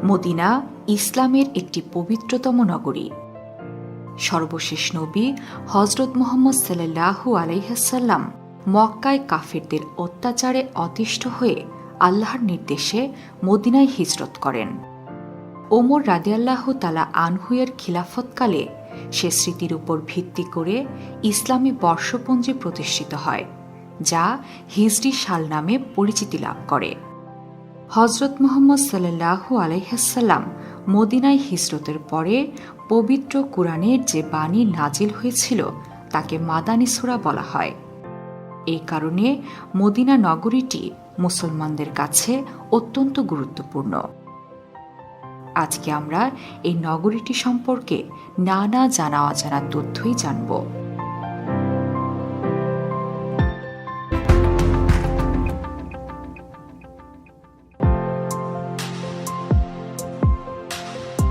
Medina ইসলামের একটি পবিত্রতম নগরী। সর্বশেষ নবী হজরত মুহাম্মদ সাল্লাল্লাহু আলাইহিসাল্লাম মক্কায় কাফিরদের অত্যাচারে অতিষ্ঠ হয়ে আল্লাহর নির্দেশে মদিনায় হিজরত করেন। ওমর রাদিয়াল্লাহু তাআলা আনহু-এর খিলাফতকালে সে স্মৃতির উপর ভিত্তি করে ইসলামী বর্ষপঞ্জি প্রতিষ্ঠিত হয়, যা হিজরি সাল নামে পরিচিতি লাভ করে। হজরত মুহাম্মদ সাল্লাল্লাহু আলাইহিসাল্লাম মদিনায় হিজরতের পরে পবিত্র কুরআনের যে বাণী নাজিল হয়েছিল তাকে মাদানী সূরা বলা হয়। এই কারণে মদিনা নগরীটি মুসলমানদের কাছে অত্যন্ত গুরুত্বপূর্ণ। আজকে আমরা এই নগরীটি সম্পর্কে নানা জানা অজানা তথ্যই জানব।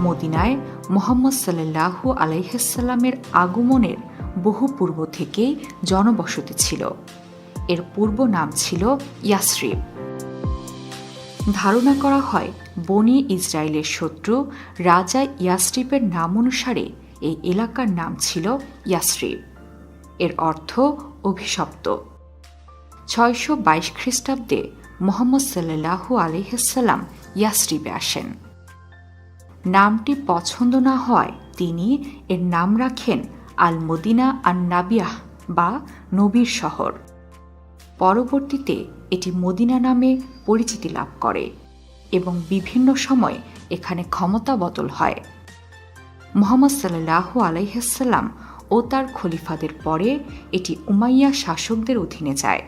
মদিনায় মুহাম্মদ সাল্লাল্লাহু আলাইহিসাল্লামের আগমনের বহু পূর্ব থেকেই জনবসতি ছিল। এর পূর্ব নাম ছিল ইয়াসরিব। ধারণা করা হয় বনি ইসরায়েলের শত্রু রাজা ইয়াসরিবের নাম অনুসারে এই এলাকার নাম ছিল ইয়াসরিব। এর অর্থ অভিশপ্ত। 622 খ্রিস্টাব্দে মুহাম্মদ সাল্লাল্লাহু আলাইহিসাল্লাম ইয়াসরিবে আসেন। নামটি পছন্দ না হওয়ায় তিনি এর নাম রাখেন আল মদিনা আন নাবিয়াহ বা নবীর শহর। পরবর্তীতে এটি মদিনা নামে পরিচিতি লাভ করে এবং বিভিন্ন সময় এখানে ক্ষমতা বদল হয়। মুহাম্মদ সাল্লাল্লাহু আলাইহিসাল্লাম ও তার খলিফাদের পরে এটি উমাইয়া শাসকদের অধীনে যায়।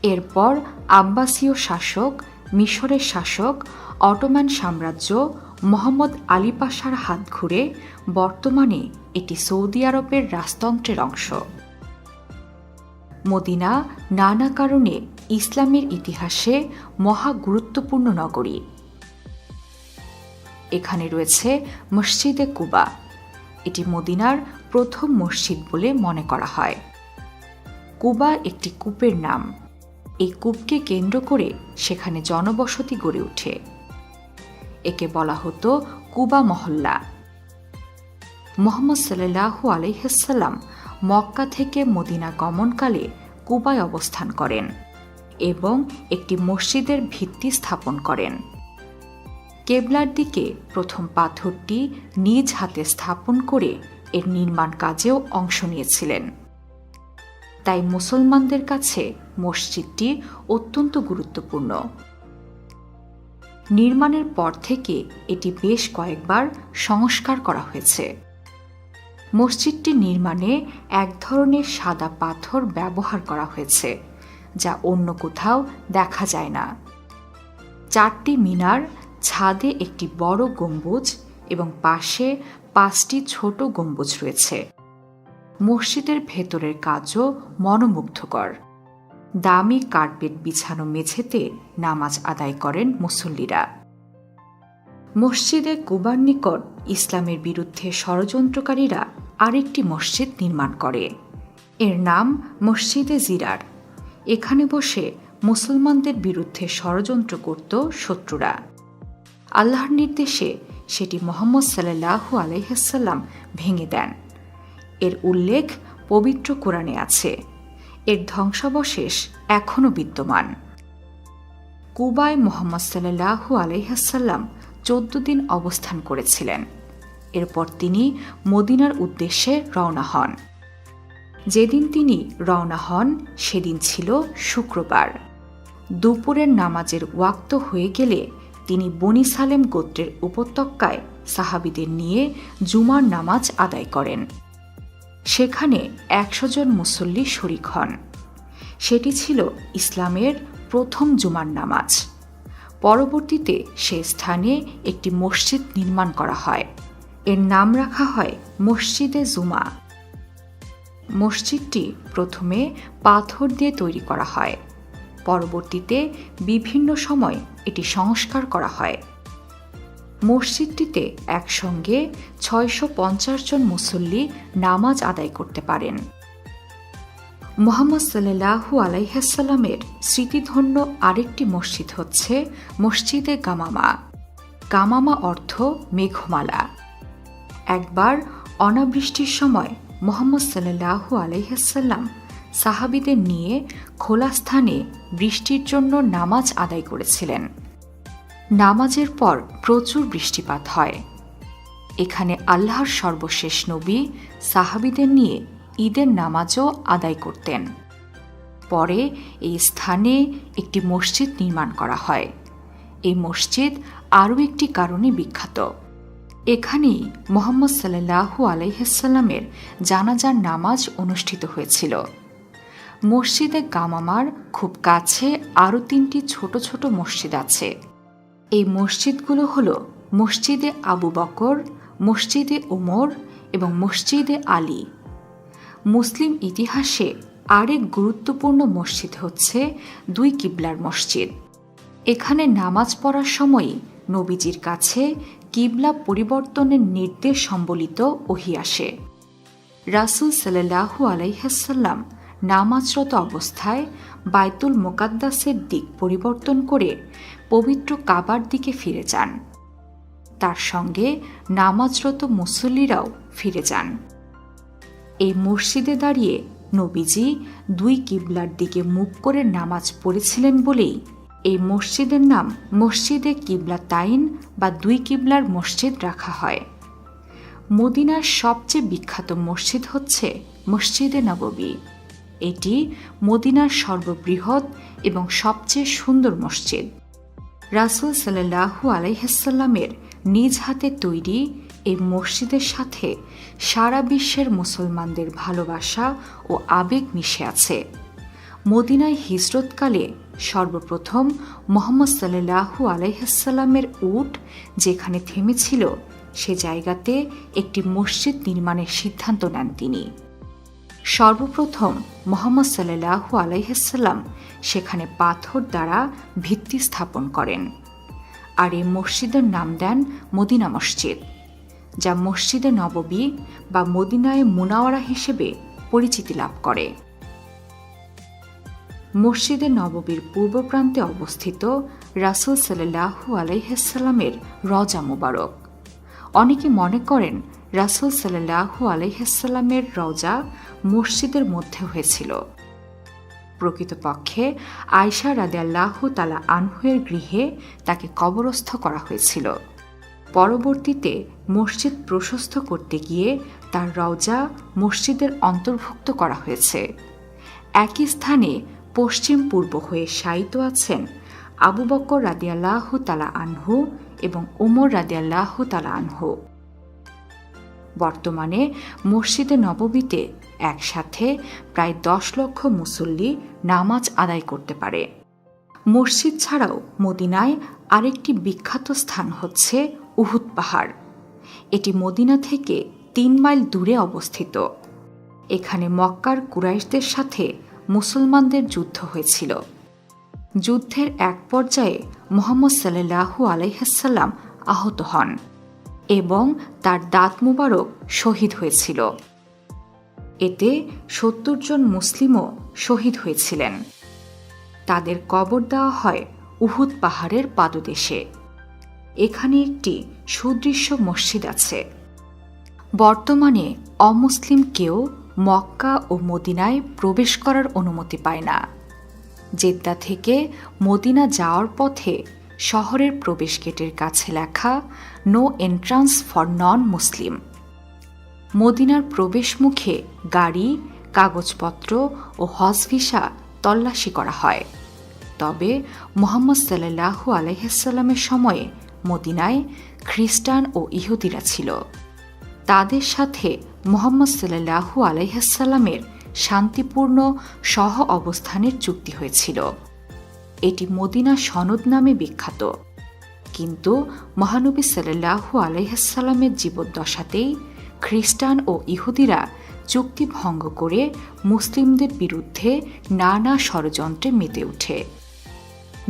এরপর আব্বাসীয় শাসক, মিশরের শাসক, অটোমান সাম্রাজ্য, মোহাম্মদ আলী পাশার হাত ঘুরে বর্তমানে এটি সৌদি আরবের রাজতন্ত্রের অংশ। মদিনা নানা কারণে ইসলামের ইতিহাসে মহা গুরুত্বপূর্ণ নগরী। এখানে রয়েছে মসজিদে কুবা। এটি মদিনার প্রথম মসজিদ বলে মনে করা হয়। কুবা একটি কূপের নাম। এই কূপকে কেন্দ্র করে সেখানে জনবসতি গড়ে ওঠে। একে বলা হতো কুবা মহল্লা। মুহাম্মদ সাল্লাল্লাহু আলাইহিসাল্লাম মক্কা থেকে মদিনা গমনকালে কুবায় অবস্থান করেন এবং একটি মসজিদের ভিত্তি স্থাপন করেন। কেবলার দিকে প্রথম পাথরটি নিজ হাতে স্থাপন করে এর নির্মাণ কাজেও অংশ নিয়েছিলেন। তাই মুসলমানদের কাছে মসজিদটি অত্যন্ত গুরুত্বপূর্ণ। নির্মাণের পর থেকে এটি বেশ কয়েকবার সংস্কার করা হয়েছে। মসজিদটি নির্মাণে এক ধরনের সাদা পাথর ব্যবহার করা হয়েছে, যা অন্য কোথাও দেখা যায় না। 4টি মিনার, ছাদে একটি বড় গম্বুজ এবং পাশে 5টি ছোট গম্বুজ রয়েছে। মসজিদের ভেতরের কাজও মনোমুগ্ধকর। দামি কার্পেট বিছানো মেঝেতে নামাজ আদায় করেন মুসল্লিরা। মসজিদে কুবার নিকট ইসলামের বিরুদ্ধে ষড়যন্ত্রকারীরা আরেকটি মসজিদ নির্মাণ করে। এর নাম মসজিদে জিরার। এখানে বসে মুসলমানদের বিরুদ্ধে ষড়যন্ত্র করত শত্রুরা। আল্লাহর নির্দেশে সেটি মুহাম্মদ সাল্লাল্লাহু আলাইহিসাল্লাম ভেঙে দেন। এর উল্লেখ পবিত্র কোরআনে আছে। এর ধ্বংসাবশেষ এখনও বিদ্যমান। কুবায় মুহাম্মদ সাল্লাল্লাহু আলাইহিসাল্লাম 14 দিন অবস্থান করেছিলেন। এরপর তিনি মদিনার উদ্দেশ্যে রওনা হন। যেদিন তিনি রওনা হন সেদিন ছিল শুক্রবার। দুপুরের নামাজের ওয়াক্ত হয়ে গেলে তিনি বনি সালেম গোত্রের উপত্যকায় সাহাবীদের নিয়ে জুমার নামাজ আদায় করেন। সেখানে 100 জন মুসল্লি শরিক হন। সেটি ছিল ইসলামের প্রথম জুমার নামাজ। পরবর্তীতে সে স্থানে একটি মসজিদ নির্মাণ করা হয়। এর নাম রাখা হয় মসজিদে জুমা। মসজিদটি প্রথমে পাথর দিয়ে তৈরি করা হয়। পরবর্তীতে বিভিন্ন সময় এটি সংস্কার করা হয়। মসজিদটিতে একসঙ্গে 650 জন মুসল্লি নামাজ আদায় করতে পারেন। মুহাম্মদ সাল্লাল্লাহু আলাইহিসাল্লামের স্মৃতিধন্য আরেকটি মসজিদ হচ্ছে মসজিদে গামামা। গামামা অর্থ মেঘমালা। একবার অনাবৃষ্টির সময় মুহাম্মদ সাল্লাল্লাহু আলাইহি ওয়াসাল্লাম সাহাবীদের নিয়ে খোলা স্থানে বৃষ্টির জন্য নামাজ আদায় করেছিলেন। নামাজের পর প্রচুর বৃষ্টিপাত হয়। এখানে আল্লাহর সর্বশেষ নবী সাহাবীদের নিয়ে ঈদের নামাজও আদায় করতেন। পরে এই স্থানে একটি মসজিদ নির্মাণ করা হয়। এই মসজিদ আরও একটি কারণে বিখ্যাত। এখানেই মুহাম্মদ সাল্লাল্লাহু আলাইহি ওয়াসাল্লামের জানাজার নামাজ অনুষ্ঠিত হয়েছিল। মসজিদে গামামার খুব কাছে আরও 3টি ছোট ছোট মসজিদ আছে। এই মসজিদগুলো হল মসজিদে আবু বকর, মসজিদে ওমর এবং মসজিদে আলী। মুসলিম ইতিহাসে আরেক গুরুত্বপূর্ণ মসজিদ হচ্ছে 2 কিবলার মসজিদ। এখানে নামাজ পড়ার সময়ই নবীজির কাছে কিবলা পরিবর্তনের নির্দেশ সম্বলিত ওহী আসে। রাসূল সাল্লাল্লাহু আলাইহি ওয়াসাল্লাম নামাজরত অবস্থায় বাইতুল মুকাদ্দাসের দিক পরিবর্তন করে পবিত্র কাবার দিকে ফিরে যান। তার সঙ্গে নামাজরত মুসল্লিরাও ফিরে যান। এই মসজিদে দাঁড়িয়ে নবীজি 2 কিবলার দিকে মুখ করে নামাজ পড়েছিলেন বলেই এই মসজিদের নাম মসজিদে কিবলাতাইন বা 2 কিবলার মসজিদ রাখা হয়। মদিনার সবচেয়ে বিখ্যাত মসজিদ হচ্ছে মসজিদে নববী। এটি মদিনার সর্ববৃহৎ এবং সবচেয়ে সুন্দর মসজিদ। রাসূল সাল্লাল্লাহু আলাইহি ওয়াসাল্লামের নিজ হাতে তৈরি এই মসজিদের সাথে সারা বিশ্বের মুসলমানদের ভালোবাসা ও আবেগ মিশে আছে। মদিনায় হিজরতকালে সর্বপ্রথম মুহাম্মদ সাল্লাল্লাহু আলাইহি ওয়াসাল্লামের উট যেখানে থেমেছিল সে জায়গাতে একটি মসজিদ নির্মাণের সিদ্ধান্ত নেন তিনি। সর্বপ্রথম মুহাম্মদ সাল্লাল্লাহু আলাইহি ওয়াসাল্লাম সেখানে পাথর দ্বারা ভিত্তি স্থাপন করেন, আর এই মসজিদের নাম দেন মদিনা মসজিদ, যা মসজিদে নববী বা মদিনায়ে মুনাওয়ারা হিসেবে পরিচিতি লাভ করে। মসজিদে নববীর পূর্ব প্রান্তে অবস্থিত রাসূল সাল্লাল্লাহু আলাইহি ওয়াসাল্লামের রওজা মুবারক। অনেকে মনে করেন রাসূল সাল্লাল্লাহু আলাইহি ওয়াসাল্লামের রওজা মসজিদের মধ্যে হয়েছিল। প্রকৃতপক্ষে আয়েশা রাদিয়াল্লাহু তাআলা আনহুয়ের গৃহে তাকে কবরস্থ করা হয়েছিল। পরবর্তীতে মসজিদ প্রশস্ত করতে গিয়ে তার রওজা মসজিদের অন্তর্ভুক্ত করা হয়েছে। একই স্থানে পশ্চিম পূর্ব হয়ে শায়িত আছেন আবু বকর রাদিয়াল্লাহু তাআলা আনহু এবং ওমর রাদিয়াল্লাহু তাআলা আনহু। বর্তমানে মসজিদে নববীতে একসাথে প্রায় 10 লক্ষ মুসল্লি নামাজ আদায় করতে পারে। মসজিদ ছাড়াও মদিনায় আরেকটি বিখ্যাত স্থান হচ্ছে উহুদ পাহাড়। এটি মদিনা থেকে 3 মাইল দূরে অবস্থিত। এখানে মক্কার কুরাইশদের সাথে মুসলমানদের যুদ্ধ হয়েছিল। যুদ্ধের এক পর্যায়ে মুহাম্মদ সাল্লাল্লাহু আলাইহি ওয়াসাল্লাম আহত হন এবং তার দাঁত মুবারক শহীদ হয়েছিল। এতে 70 জন মুসলিমও শহীদ হয়েছিলেন। তাদের কবর দেওয়া হয় উহুদ পাহাড়ের পাদদেশে। এখানে একটি সুদৃশ্য মসজিদ আছে। বর্তমানে অমুসলিম কেউ মক্কা ও মদিনায় প্রবেশ করার অনুমতি পায় না। জেদ্দা থেকে মদিনা যাওয়ার পথে শহরের প্রবেশ গেটের কাছে লেখা নো এন্ট্রান্স ফর নন মুসলিম। মদিনার প্রবেশ মুখে গাড়ি, কাগজপত্র ও হজ ভিসা তল্লাশি করা হয়। তবে মুহাম্মদ সাল্লাল্লাহু আলাইহি ওয়াসাল্লামের সময়ে মদিনায় খ্রিস্টান ও ইহুদিরা ছিল। তাদের সাথে মুহাম্মদ সাল্লাল্লাহু আলাইহি ওয়াসাল্লামের শান্তিপূর্ণ সহ অবস্থানের চুক্তি হয়েছিল। এটি মদিনা সনদ নামে বিখ্যাত। কিন্তু মহানবী সাল্লাল্লাহু আলাইহি ওয়াসাল্লামের জীবদ্দশাতেই খ্রিস্টান ও ইহুদিরা চুক্তি ভঙ্গ করে মুসলিমদের বিরুদ্ধে নানা ষড়যন্ত্রে মেতে ওঠে।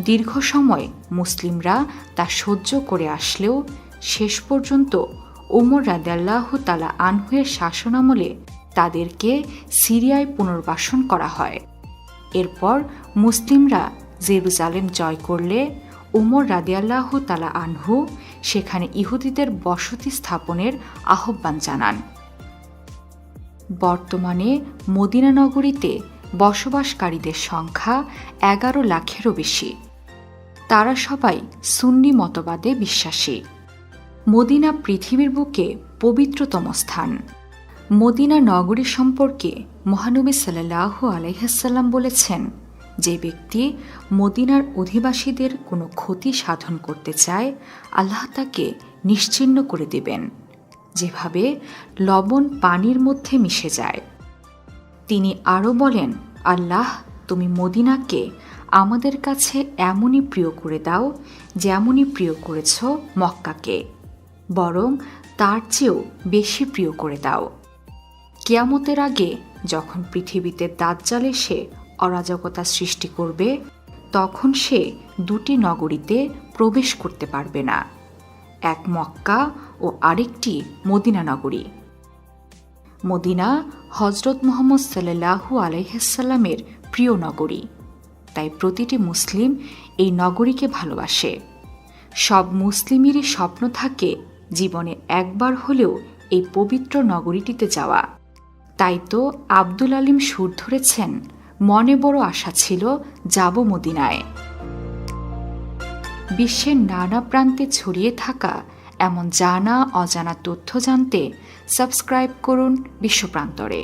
দীর্ঘ সময় মুসলিমরা তা সহ্য করে আসলেও শেষ পর্যন্ত ওমর রাদিয়াল্লাহু তাআলা আনহুয়ের শাসনামলে তাদেরকে সিরিয়ায় পুনর্বাসন করা হয়। এরপর মুসলিমরা জেরুজালেম জয় করলে উমর রাদিয়াল্লাহু তাআলা আনহু সেখানে ইহুদিদের বসতি স্থাপনের আহ্বান জানান। বর্তমানে মদিনা নগরীতে বসবাসকারীদের সংখ্যা 11 লাখেরও বেশি। তারা সবাই সুন্নি মতবাদে বিশ্বাসী। মদিনা পৃথিবীর বুকে পবিত্রতম স্থান। মদিনা নগরী সম্পর্কে মহানবী সাল্লাল্লাহু আলাইহি ওয়াসাল্লাম বলেছেন, যে ব্যক্তি মদিনার অধিবাসীদের কোনো ক্ষতি সাধন করতে চায়, আল্লাহ তাকে নিশ্চিহ্ন করে দেবেন, যেভাবে লবণ পানির মধ্যে মিশে যায়। তিনি আরও বলেন, আল্লাহ, তুমি মদিনাকে আমাদের কাছে এমনই প্রিয় করে দাও যেমনই প্রিয় করেছ মক্কাকে, বরং তার চেয়েও বেশি প্রিয় করে দাও। কিয়ামতের আগে যখন পৃথিবীতে দাজ্জাল এসে অরাজকতা সৃষ্টি করবে, তখন সে দুটি নগরীতে প্রবেশ করতে পারবে না, এক মক্কা ও আরেকটি মদিনা নগরী। মদিনা হজরত মুহাম্মদ সাল্লাল্লাহু আলাইহি ওয়াসাল্লামের প্রিয় নগরী, তাই প্রতিটি মুসলিম এই নগরীকে ভালোবাসে। সব মুসলিমেরই স্বপ্ন থাকে জীবনে একবার হলেও এই পবিত্র নগরীটিতে যাওয়া। তাই তো আব্দুল আলিম সুর ধরেছেন, মনে বড় আশা ছিল যাব মদিনায়। বিশ্বের নানা প্রান্তে ছড়িয়ে থাকা এমন জানা অজানা তথ্য জানতে সাবস্ক্রাইব করুন বিশ্বপ্রান্তরে।